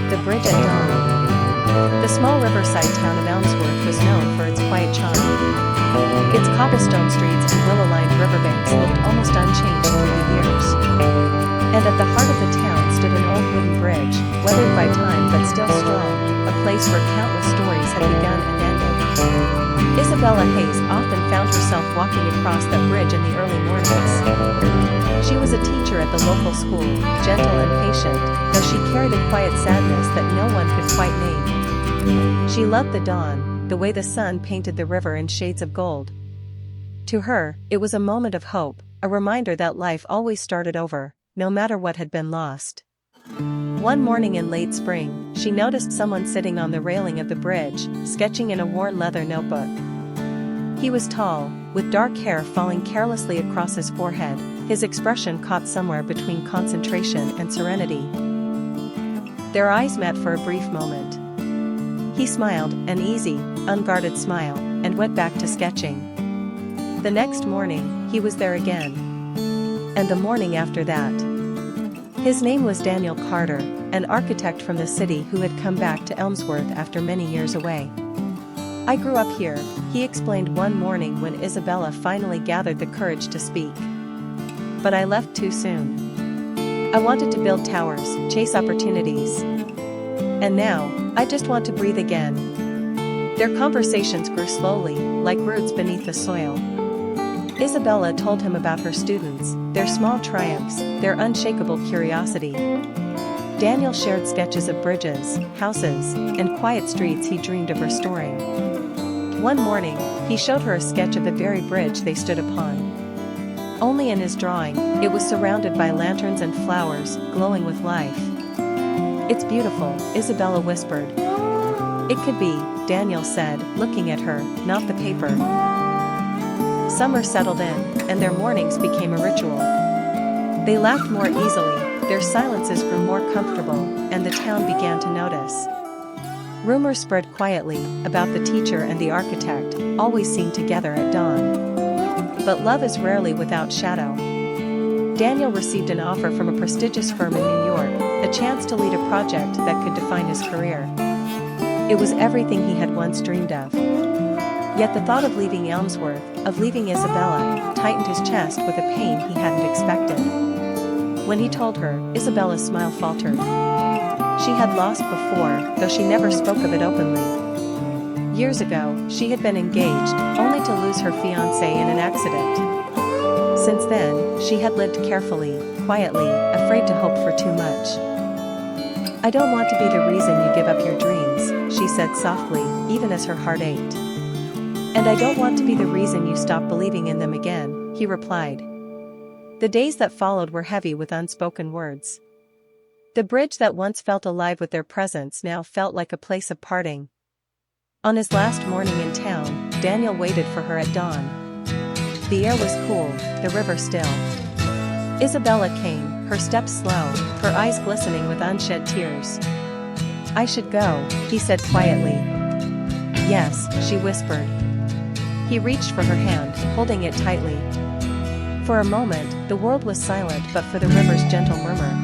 The bridge at dawn. The small riverside town of Elmsworth was known for its quiet charm. Its cobblestone streets and willow-lined riverbanks looked almost unchanged through the years. And at the heart of the town stood an old wooden bridge, weathered by time but still strong, a place where countless stories had begun and ended. Isabella Hayes often found herself walking across that bridge in the early mornings. She was a teacher at the local school, gentle and patient, though she carried a quiet sadness that no one could quite name. She loved the dawn, the way the sun painted the river in shades of gold. To her, it was a moment of hope, a reminder that life always started over, no matter what had been lost. One morning in late spring, she noticed someone sitting on the railing of the bridge, sketching in a worn leather notebook. He was tall, with dark hair falling carelessly across his forehead, his expression caught somewhere between concentration and serenity. Their eyes met for a brief moment. He smiled, an easy, unguarded smile, and went back to sketching. The next morning, he was there again. And the morning after that. His name was Daniel Carter, an architect from the city who had come back to Elmsworth after many years away. "I grew up here," he explained one morning when Isabella finally gathered the courage to speak. "But I left too soon. I wanted to build towers, chase opportunities. And now, I just want to breathe again." Their conversations grew slowly, like roots beneath the soil. Isabella told him about her students, their small triumphs, their unshakable curiosity. Daniel shared sketches of bridges, houses, and quiet streets he dreamed of restoring. One morning, he showed her a sketch of the very bridge they stood upon. Only in his drawing, it was surrounded by lanterns and flowers, glowing with life. "It's beautiful," Isabella whispered. "It could be," Daniel said, looking at her, "not the paper." Summer settled in, and their mornings became a ritual. They laughed more easily, their silences grew more comfortable, and the town began to notice. Rumors spread quietly about the teacher and the architect, always seen together at dawn. But love is rarely without shadow. Daniel received an offer from a prestigious firm in New York, a chance to lead a project that could define his career. It was everything he had once dreamed of. Yet the thought of leaving Elmsworth, of leaving Isabella, tightened his chest with a pain he hadn't expected. When he told her, Isabella's smile faltered. She had lost before, though she never spoke of it openly. Years ago, she had been engaged, only to lose her fiancé in an accident. Since then, she had lived carefully, quietly, afraid to hope for too much. "I don't want to be the reason you give up your dreams," she said softly, even as her heart ached. "And I don't want to be the reason you stop believing in them again," he replied. The days that followed were heavy with unspoken words. The bridge that once felt alive with their presence now felt like a place of parting. On his last morning in town, Daniel waited for her at dawn. The air was cool, the river still. Isabella came, her steps slow, her eyes glistening with unshed tears. "I should go," he said quietly. "Yes," she whispered. He reached for her hand, holding it tightly. For a moment, the world was silent but for the river's gentle murmur.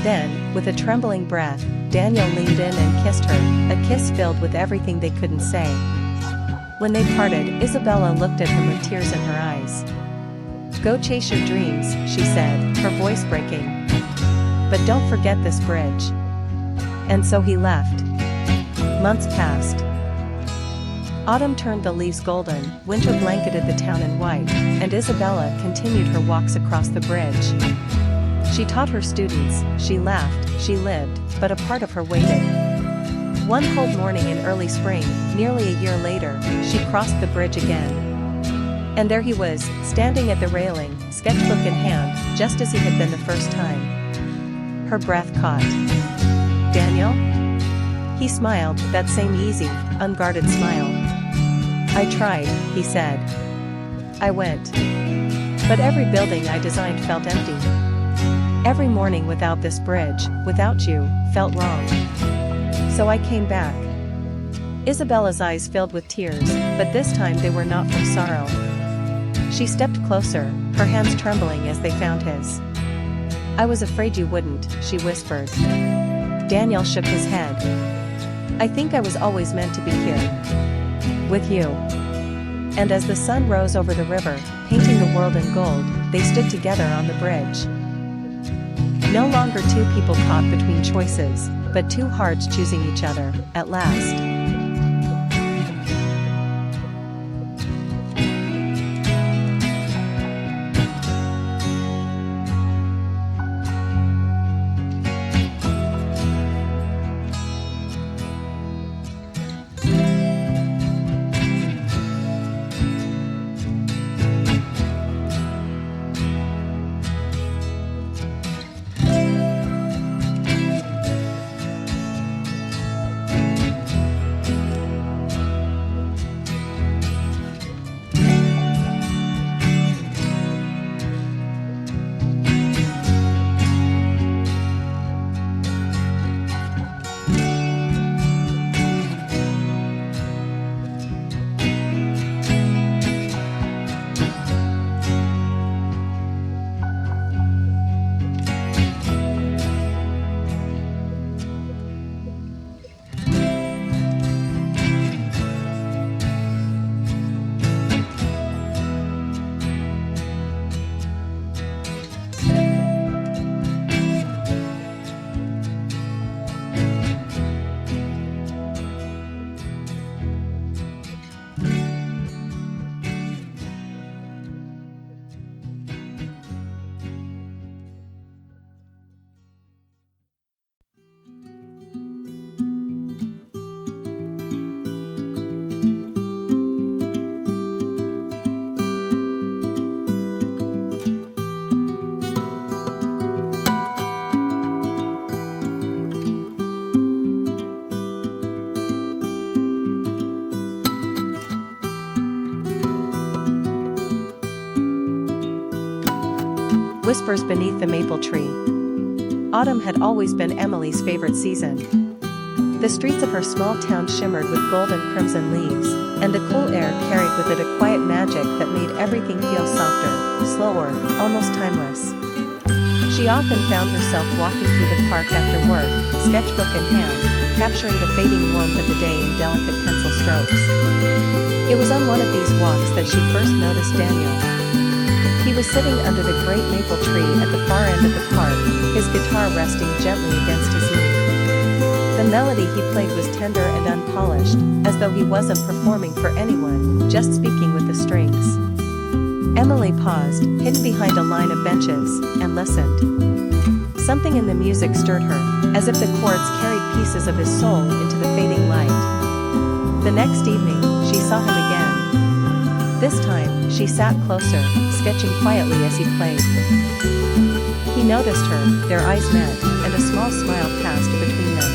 Then, with a trembling breath, Daniel leaned in and kissed her, a kiss filled with everything they couldn't say. When they parted, Isabella looked at him with tears in her eyes. "Go chase your dreams," she said, her voice breaking. "But don't forget this bridge." And so he left. Months passed. Autumn turned the leaves golden, winter blanketed the town in white, and Isabella continued her walks across the bridge. She taught her students, she laughed, she lived, but a part of her waited. One cold morning in early spring, nearly a year later, she crossed the bridge again. And there he was, standing at the railing, sketchbook in hand, just as he had been the first time. Her breath caught. "Daniel?" He smiled, that same easy, unguarded smile. "I tried," he said. "I went. But every building I designed felt empty. Every morning without this bridge, without you, felt wrong. So I came back." Isabella's eyes filled with tears, but this time they were not from sorrow. She stepped closer, her hands trembling as they found his. "I was afraid you wouldn't," she whispered. Daniel shook his head. "I think I was always meant to be here. With you." And as the sun rose over the river, painting the world in gold, they stood together on the bridge. No longer two people caught between choices, but two hearts choosing each other, at last. Whispers beneath the maple tree. Autumn had always been Emily's favorite season. The streets of her small town shimmered with gold and crimson leaves, and the cool air carried with it a quiet magic that made everything feel softer, slower, almost timeless. She often found herself walking through the park after work, sketchbook in hand, capturing the fading warmth of the day in delicate pencil strokes. It was on one of these walks that she first noticed Daniel. He was sitting under the great maple tree at the far end of the park, his guitar resting gently against his knee. The melody he played was tender and unpolished, as though he wasn't performing for anyone, just speaking with the strings. Emily paused, hidden behind a line of benches, and listened. Something in the music stirred her, as if the chords carried pieces of his soul into the fading light. The next evening, she saw him again. This time, she sat closer, sketching quietly as he played. He noticed her, their eyes met, and a small smile passed between them.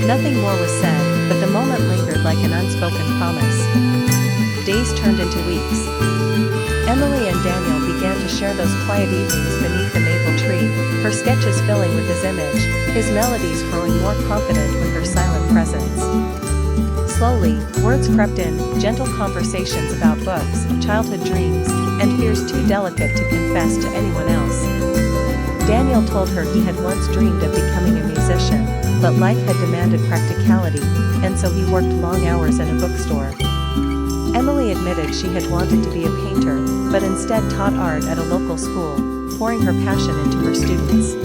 Nothing more was said, but the moment lingered like an unspoken promise. Days turned into weeks. Emily and Daniel began to share those quiet evenings beneath the maple tree, her sketches filling with his image, his melodies growing more confident with her silent presence. Slowly, words crept in, gentle conversations about books, childhood dreams, and fears too delicate to confess to anyone else. Daniel told her he had once dreamed of becoming a musician, but life had demanded practicality, and so he worked long hours in a bookstore. Emily admitted she had wanted to be a painter, but instead taught art at a local school, pouring her passion into her students.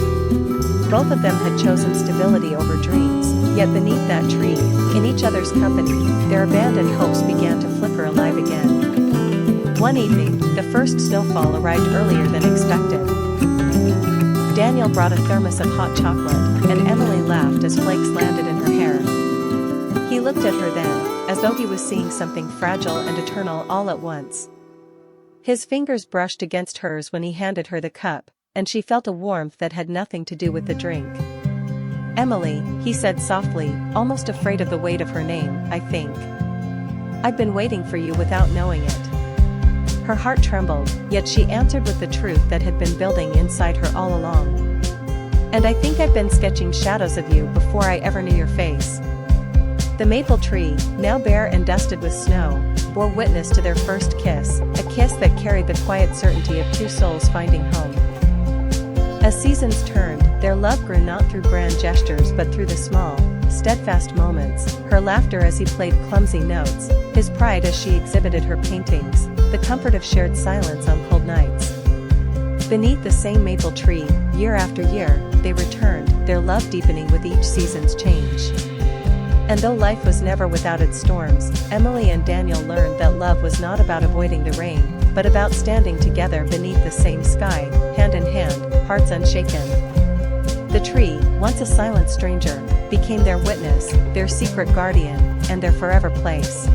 Both of them had chosen stability over dreams, yet beneath that tree, in each other's company, their abandoned hopes began to flicker alive again. One evening, the first snowfall arrived earlier than expected. Daniel brought a thermos of hot chocolate, and Emily laughed as flakes landed in her hair. He looked at her then, as though he was seeing something fragile and eternal all at once. His fingers brushed against hers when he handed her the cup, and she felt a warmth that had nothing to do with the drink. "Emily," he said softly, almost afraid of the weight of her name, "I think I've been waiting for you without knowing it." Her heart trembled, yet she answered with the truth that had been building inside her all along. "And I think I've been sketching shadows of you before I ever knew your face." The maple tree, now bare and dusted with snow, bore witness to their first kiss, a kiss that carried the quiet certainty of two souls finding home. As seasons turned, their love grew not through grand gestures but through the small, steadfast moments, her laughter as he played clumsy notes, his pride as she exhibited her paintings, the comfort of shared silence on cold nights. Beneath the same maple tree, year after year, they returned, their love deepening with each season's change. And though life was never without its storms, Emily and Daniel learned that love was not about avoiding the rain, but about standing together beneath the same sky, hand in hand, hearts unshaken. The tree, once a silent stranger, became their witness, their secret guardian, and their forever place.